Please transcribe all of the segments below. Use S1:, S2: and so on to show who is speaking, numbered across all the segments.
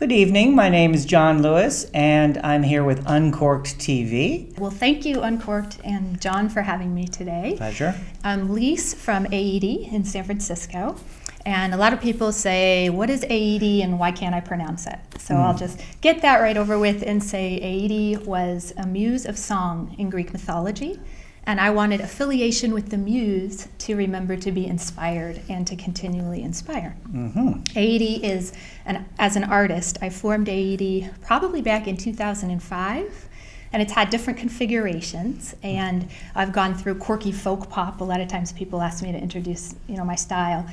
S1: Good evening. My name is John Lewis, and I'm here with Uncorked TV.
S2: Well, thank you, Uncorked and John, for having me today.
S1: Pleasure.
S2: I'm Lis from AOEDE in San Francisco, and a lot of people say, what is AOEDE and why can't I pronounce it? So I'll just get that right over with and say AOEDE was a muse of song in Greek mythology, and I wanted affiliation with the muse to remember to be inspired and to continually inspire. AOEDE is, as an artist, I formed AOEDE probably back in 2005, and it's had different configurations, and I've gone through quirky folk pop. A lot of times people ask me to introduce, my style.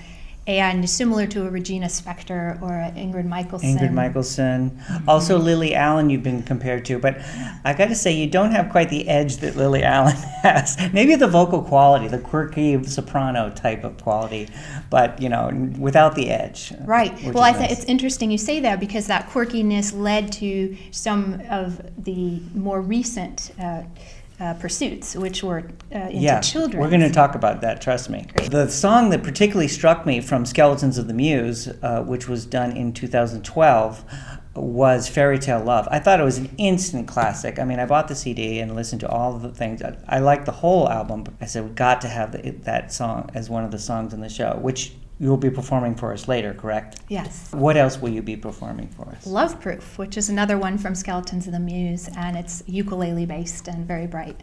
S2: And similar to a Regina Spektor or a Ingrid Michaelson.
S1: Also Lily Allen you've been compared to, but I got to say you don't have quite the edge that Lily Allen has. Maybe the vocal quality, the quirky soprano type of quality, but without the edge.
S2: Right. Well, I think it's interesting you say that because that quirkiness led to some of the more recent pursuits, which were into children.
S1: We're going to talk about that, trust me.
S2: Great.
S1: The song that particularly struck me from Skeletons of the Muse, which was done in 2012, was Fairy Tale Love. I thought it was an instant classic. I mean, I bought the CD and listened to all of the things. I liked the whole album, but I said, we've got to have that song as one of the songs in the show, which you will be performing for us later, correct?
S2: Yes.
S1: What else will you be performing for us?
S2: Love Proof, which is another one from Skeletons of the Muse, and it's ukulele based and very bright.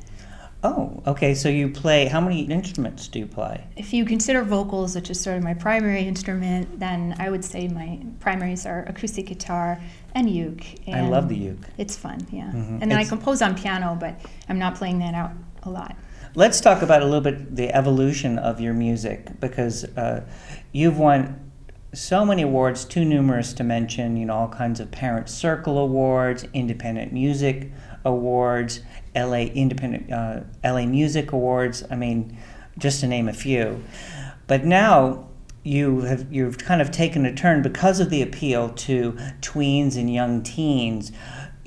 S1: Oh, okay. So you play, how many instruments do you play?
S2: If you consider vocals, which is sort of my primary instrument, then I would say my primaries are acoustic guitar and uke. And
S1: I love the uke.
S2: It's fun, yeah. And then I compose on piano, but I'm not playing that out a lot.
S1: Let's talk about a little bit the evolution of your music, because you've won so many awards, too numerous to mention, all kinds of Parent Circle Awards, Independent Music Awards, LA Music Awards, I mean, just to name a few. But now you've kind of taken a turn because of the appeal to tweens and young teens.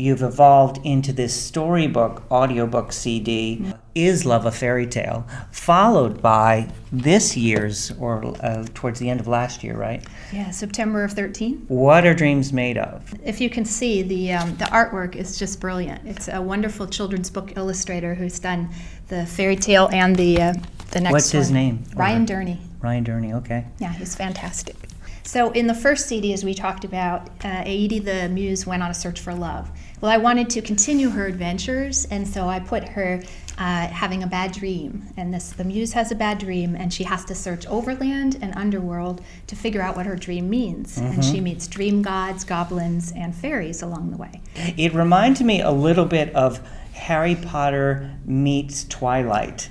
S1: You've evolved into this storybook, audiobook CD, Is Love a Fairy Tale, followed by this year's, or towards the end of last year, right?
S2: Yeah, September of 13.
S1: What Are Dreams Made Of?
S2: If you can see, the artwork is just brilliant. It's a wonderful children's book illustrator who's done the fairy tale and the next one.
S1: What's his name?
S2: Ryan Durney.
S1: Ryan Durney, okay.
S2: Yeah, he's fantastic. So in the first CD, as we talked about, AOEDE the Muse went on a search for love. Well, I wanted to continue her adventures, and so I put her having a bad dream. And the Muse has a bad dream, and she has to search overland and underworld to figure out what her dream means. And she meets dream gods, goblins, and fairies along the way.
S1: It reminded me a little bit of Harry Potter meets Twilight.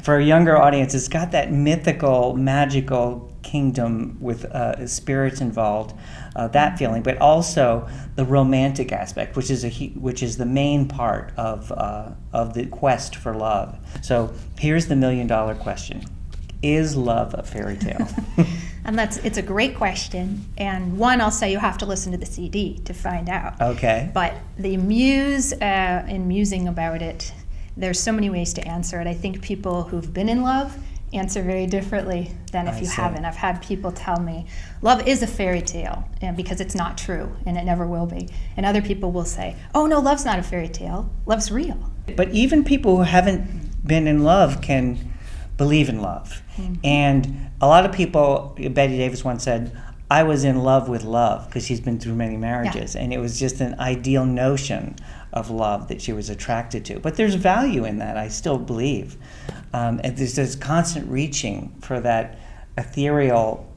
S1: For a younger audience, it's got that mythical, magical kingdom with spirits involved, that feeling, but also the romantic aspect, which is the main part of the quest for love. So here's the $1 million question: is love a fairy tale?
S2: And it's a great question. And one, I'll say you have to listen to the CD to find out.
S1: Okay.
S2: But the muse, in musing about it, there's so many ways to answer it. I think people who've been in love answer very differently than if you haven't. I've had people tell me, love is a fairy tale, and because it's not true, and it never will be. And other people will say, oh no, love's not a fairy tale, love's real.
S1: But even people who haven't been in love can believe in love. And a lot of people, Betty Davis once said, I was in love with love, because she's been through many marriages, and it was just an ideal notion of love that she was attracted to. But there's value in that, I still believe. And there's this constant reaching for that ethereal,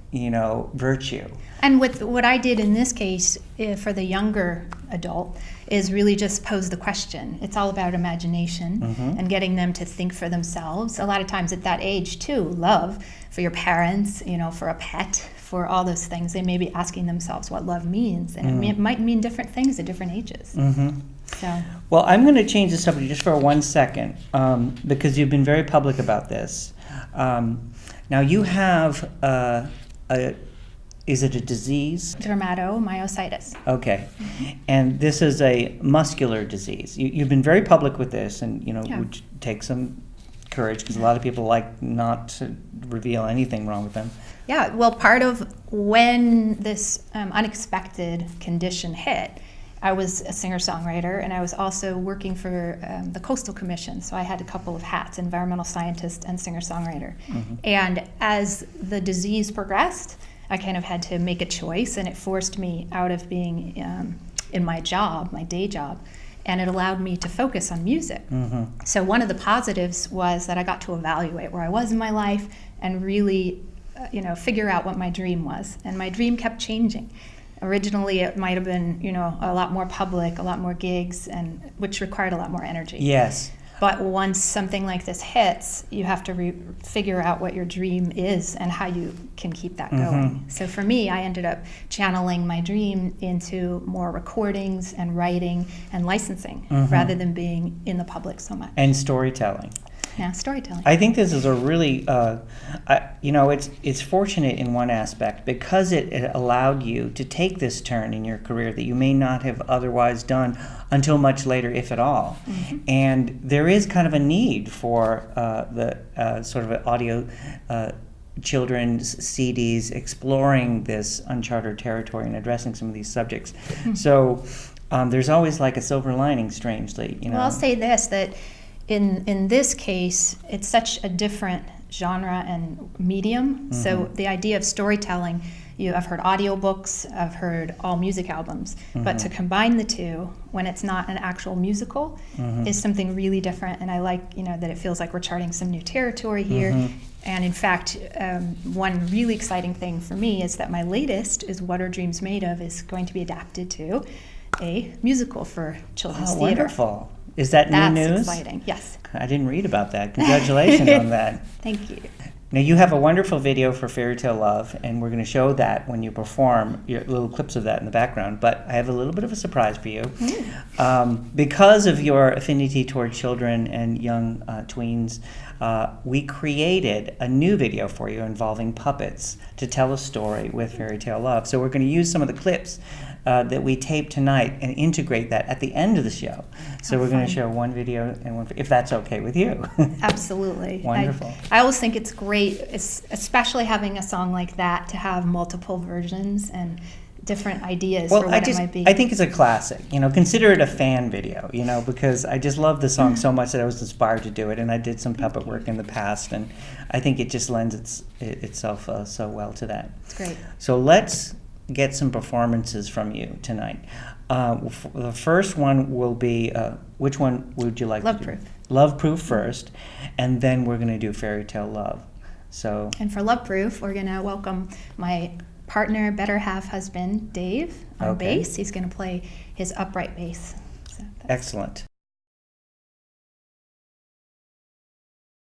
S1: virtue.
S2: And with what I did in this case, for the younger adult, is really just pose the question. It's all about imagination and getting them to think for themselves. A lot of times at that age too, love for your parents, for a pet, for all those things. They may be asking themselves what love means, and it might mean different things at different ages. So.
S1: Well, I'm going to change the subject just for 1 second, because you've been very public about this. Now you have is it a disease?
S2: Dermatomyositis.
S1: Okay. And this is a muscular disease. You've been very public with this, and would take some courage, because a lot of people like not to reveal anything wrong with them.
S2: Yeah, well, part of when this unexpected condition hit, I was a singer-songwriter, and I was also working for the Coastal Commission, so I had a couple of hats, environmental scientist and singer-songwriter. And as the disease progressed, I kind of had to make a choice, and it forced me out of being in my job, my day job, and it allowed me to focus on music. So one of the positives was that I got to evaluate where I was in my life and really figure out what my dream was. And my dream kept changing. Originally, it might have been, a lot more public, a lot more gigs, and which required a lot more energy.
S1: Yes.
S2: But once something like this hits, you have to figure out what your dream is and how you can keep that going. So for me, I ended up channeling my dream into more recordings and writing and licensing rather than being in the public so much.
S1: And storytelling.
S2: Yeah, storytelling.
S1: I think this is a really, it's fortunate in one aspect because it allowed you to take this turn in your career that you may not have otherwise done until much later, if at all. And there is kind of a need for the sort of audio children's CDs exploring this uncharted territory and addressing some of these subjects. So there's always like a silver lining, strangely.
S2: Well, I'll say this, that in this case, it's such a different genre and medium. So the idea of storytelling, I've heard audiobooks, I've heard all music albums, but to combine the two when it's not an actual musical is something really different. And I like, that it feels like we're charting some new territory here. And in fact, one really exciting thing for me is that my latest is What Are Dreams Made Of is going to be adapted to a musical for children's theater.
S1: Wonderful. Is that new news?
S2: That's exciting, yes.
S1: I didn't read about that. Congratulations on that.
S2: Thank you.
S1: Now, you have a wonderful video for Fairy Tale Love, and we're going to show that when you perform, little clips of that in the background. But I have a little bit of a surprise for you. Because of your affinity toward children and young tweens, we created a new video for you involving puppets to tell a story with Fairy Tale Love. So we're going to use some of the clips that we taped tonight and integrate that at the end of the show. So we're going to show one video and one, if that's okay with you.
S2: Absolutely.
S1: Wonderful.
S2: I always think it's great, especially having a song like that, to have multiple versions and different ideas for what it might be.
S1: I think it's a classic. Consider it a fan video, because I just love the song so much that I was inspired to do it, and I did some puppet work in the past, and I think it just lends itself so well to that.
S2: It's great.
S1: So let's get some performances from you tonight. The first one will be, which one would you like
S2: Love
S1: to do?
S2: Proof.
S1: Love Proof first, and then we're going to do Fairy Tale Love. So. And
S2: for Love Proof, we're going to welcome my partner, better half husband, Dave, on bass. He's going to play his upright bass. So
S1: excellent.